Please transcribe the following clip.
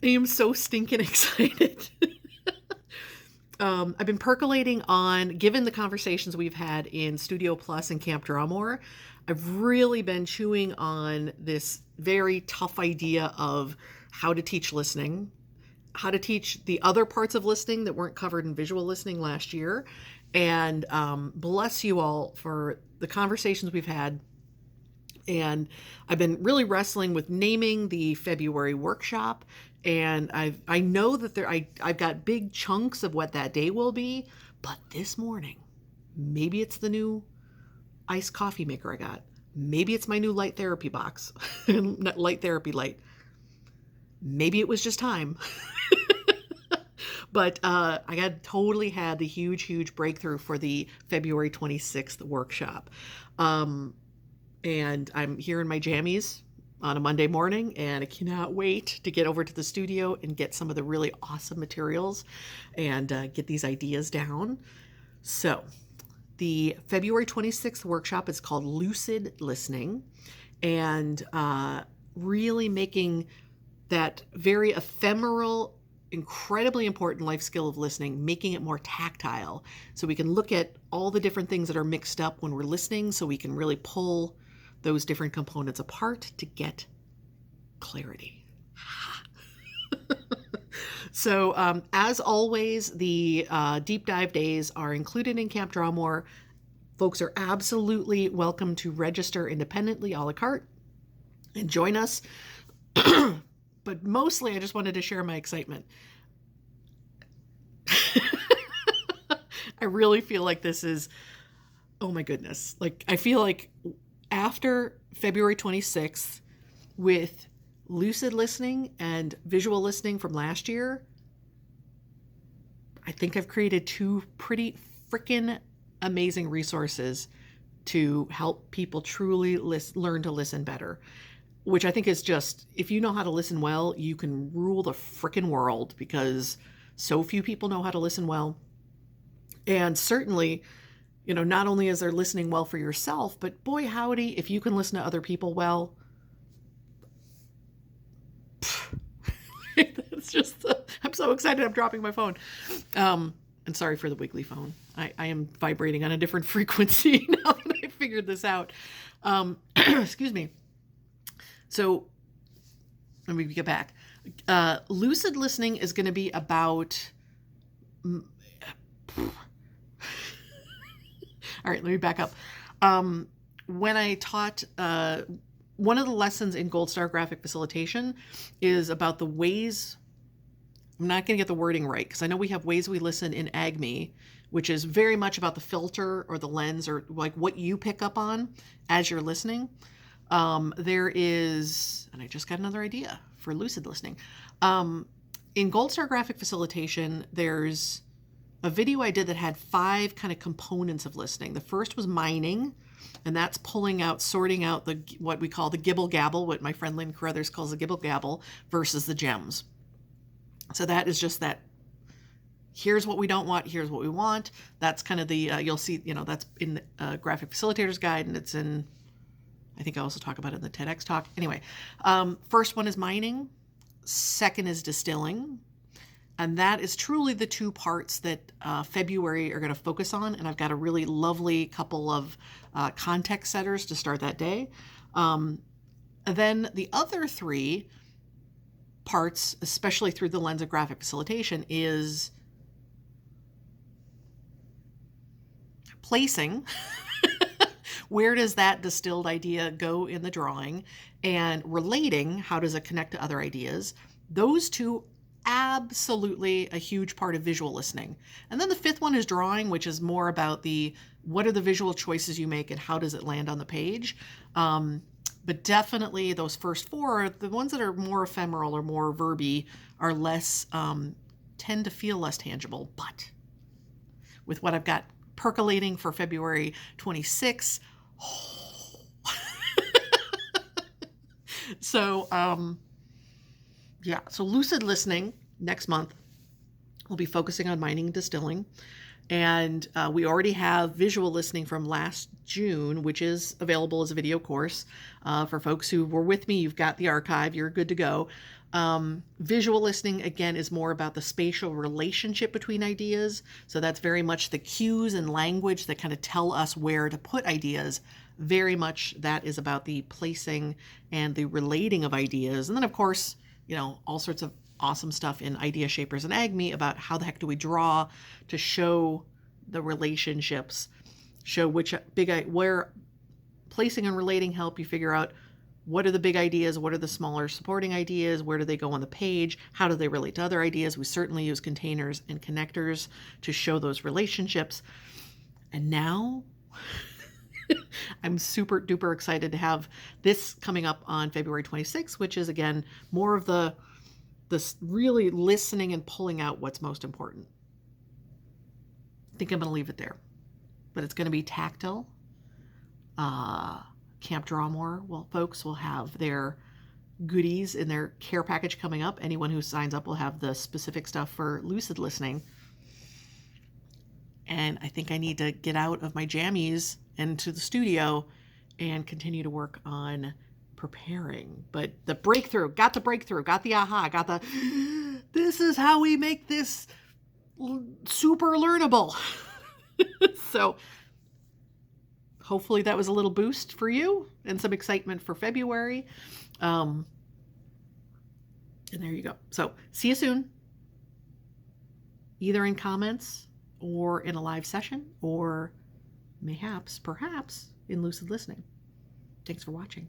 I am so stinking excited. I've been percolating on, given the conversations we've had in Studio Plus and Camp Drawmore, I've really been chewing on this very tough idea of how to teach listening, how to teach the other parts of listening that weren't covered in visual listening last year. And bless you all for the conversations we've had. And I've been really wrestling with naming the February workshop. And I know that I've got big chunks of what that day will be. But this morning, maybe it's the new iced coffee maker I got. Maybe it's my new light therapy box, light therapy light. Maybe it was just time. But I totally had the huge breakthrough for the February 26th workshop. And I'm here in my jammies on a Monday morning, and I cannot wait to get over to the studio and get some of the really awesome materials and get these ideas down. So the February 26th workshop is called LUCID Listening, and really making that very ephemeral, incredibly important life skill of listening, making it more tactile so we can look at all the different things that are mixed up when we're listening, so we can really pull those different components apart to get clarity. So as always, the deep dive days are included in Camp Drawmore. Folks are absolutely welcome to register independently a la carte and join us. But mostly I just wanted to share my excitement. I really feel like this is, oh my goodness. Like, I feel like after February 26th, with lucid listening and visual listening from last year, I think I've created two pretty freaking amazing resources to help people truly learn to listen better. Which I think is just, if you know how to listen well, you can rule the frickin' world, because so few people know how to listen well. And certainly, not only is there listening well for yourself, but boy howdy, if you can listen to other people well, it's just, I'm so excited I'm dropping my phone. And sorry for the wiggly phone. I am vibrating on a different frequency now that I figured this out. Excuse me. So let me get back. Lucid listening is going to be about... All right, let me back up. When I taught, one of the lessons in Gold Star Graphic Facilitation is about the ways... I'm not going to get the wording right, because I know we have ways we listen in AGME, which is very much about the filter or the lens, or like what you pick up on as you're listening. There is, and I just got another idea for lucid listening. In Gold Star Graphic Facilitation, there's a video I did that had 5 kind of components of listening. The first was mining, and that's pulling out, sorting out what we call the gibble gabble, what my friend Lynn Carruthers calls the gibble gabble, versus the gems. So that is just that. Here's what we don't want. Here's what we want. That's kind of the, you'll see, that's in the Graphic Facilitator's Guide, and it's in, I think I also talk about it in the TEDx talk. Anyway, first one is mining. Second is distilling. And that is truly the 2 parts that February are going to focus on. And I've got a really lovely couple of context setters to start that day. Then the other 3 parts, especially through the lens of graphic facilitation, is placing. Where does that distilled idea go in the drawing? And relating, how does it connect to other ideas? Those 2, absolutely a huge part of visual listening. And then the 5th one is drawing, which is more about what are the visual choices you make and how does it land on the page? But definitely those first 4, the ones that are more ephemeral or more verby, are less, tend to feel less tangible. But with what I've got percolating for February 26th, so so lucid listening next month, we'll be focusing on mining and distilling. And we already have visual listening from last June, which is available as a video course. For folks who were with me, you've got the archive, you're good to go. Visual listening, again, is more about the spatial relationship between ideas. So that's very much the cues and language that kind of tell us where to put ideas. Very much that is about the placing and the relating of ideas. And then, of course, all sorts of awesome stuff in Idea Shapers and AgMe about how the heck do we draw to show the relationships, show where placing and relating help you figure out what are the big ideas, what are the smaller supporting ideas, where do they go on the page, how do they relate to other ideas. We certainly use containers and connectors to show those relationships. And now I'm super duper excited to have this coming up on February 26th, which is, again, more of this really listening and pulling out what's most important. I think I'm going to leave it there. But it's going to be tactile. Camp Draw More, well, folks will have their goodies in their care package coming up. Anyone who signs up will have the specific stuff for lucid listening. And I think I need to get out of my jammies and to the studio and continue to work on preparing. But the breakthrough, got the aha, got the, this is how we make this super learnable. So hopefully that was a little boost for you and some excitement for February. And there you go. So see you soon, either in comments or in a live session, or perhaps in lucid listening. Thanks for watching.